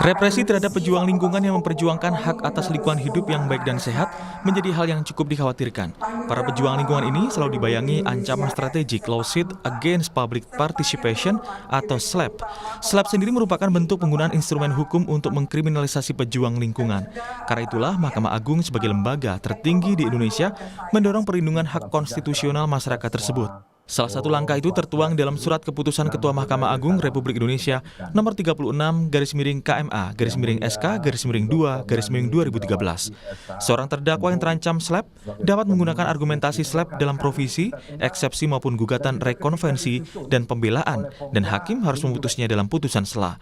Represi terhadap pejuang lingkungan yang memperjuangkan hak atas lingkungan hidup yang baik dan sehat menjadi hal yang cukup dikhawatirkan. Para pejuang lingkungan ini selalu dibayangi ancaman strategik Lawsuit Against Public Participation atau SLAPP. SLAPP sendiri merupakan bentuk penggunaan instrumen hukum untuk mengkriminalisasi pejuang lingkungan. Karena itulah Mahkamah Agung sebagai lembaga tertinggi di Indonesia mendorong perlindungan hak konstitusional masyarakat tersebut. Salah satu langkah itu tertuang dalam Surat Keputusan Ketua Mahkamah Agung Republik Indonesia nomor 36/KMA/SK/2/2013. Seorang terdakwa yang terancam SLAPP dapat menggunakan argumentasi SLAPP dalam provisi, eksepsi maupun gugatan rekonvensi dan pembelaan, dan hakim harus memutusnya dalam putusan sela.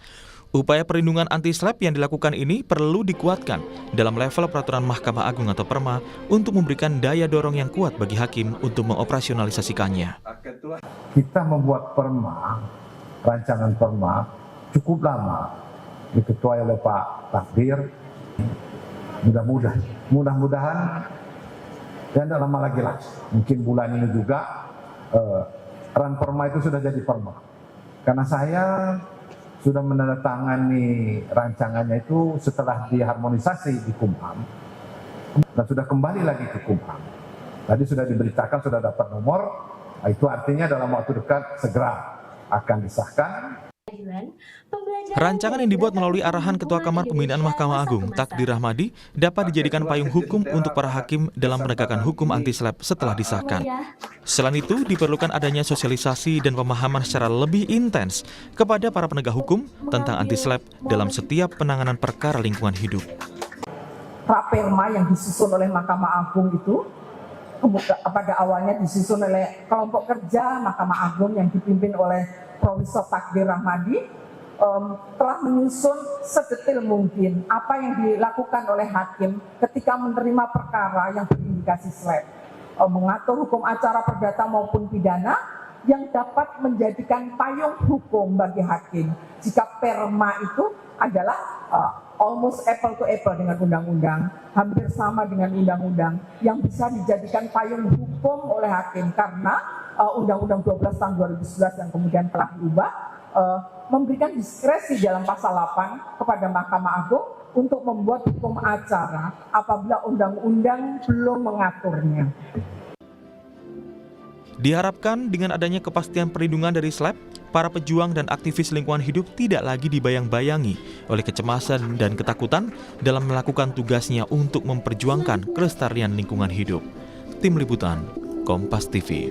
Upaya perlindungan anti-SLAPP yang dilakukan ini perlu dikuatkan dalam level peraturan Mahkamah Agung atau Perma untuk memberikan daya dorong yang kuat bagi hakim untuk mengoperasionalisasikannya. Kita membuat Perma, rancangan Perma cukup lama, diketuai oleh Pak Takdir. Mudah-mudahan dan tidak lama lagi lah, mungkin bulan ini juga ran Perma itu sudah jadi Perma. Karena saya sudah menandatangani rancangannya itu setelah diharmonisasi di Kumham dan sudah kembali lagi ke Kumham. Tadi sudah diberitakan, sudah dapat nomor, itu artinya dalam waktu dekat segera akan disahkan. Rancangan yang dibuat melalui arahan Ketua Kamar Pembinaan Mahkamah Agung, Takdir Rahmadi, dapat dijadikan payung hukum untuk para hakim dalam menegakkan hukum anti-SLAPP setelah disahkan. Selain itu, diperlukan adanya sosialisasi dan pemahaman secara lebih intens kepada para penegak hukum tentang anti-SLAPP dalam setiap penanganan perkara lingkungan hidup. Raperma yang disusun oleh Mahkamah Agung itu pada awalnya disusun oleh kelompok kerja Mahkamah Agung yang dipimpin oleh Profesor Takdir Rahmadi, telah menyusun sedetil mungkin apa yang dilakukan oleh hakim ketika menerima perkara yang berindikasi SLAPP, mengatur hukum acara perdata maupun pidana yang dapat menjadikan payung hukum bagi hakim jika perma itu adalah almost apple to apple dengan undang-undang, hampir sama dengan undang-undang yang bisa dijadikan payung hukum oleh hakim karena Undang-Undang 12 tahun 2011 yang kemudian telah diubah memberikan diskresi dalam pasal 8 kepada Mahkamah Agung untuk membuat hukum acara apabila undang-undang belum mengaturnya. Diharapkan dengan adanya kepastian perlindungan dari SLAPP, para pejuang dan aktivis lingkungan hidup tidak lagi dibayang-bayangi oleh kecemasan dan ketakutan dalam melakukan tugasnya untuk memperjuangkan kelestarian lingkungan hidup. Tim Liputan, Kompas TV.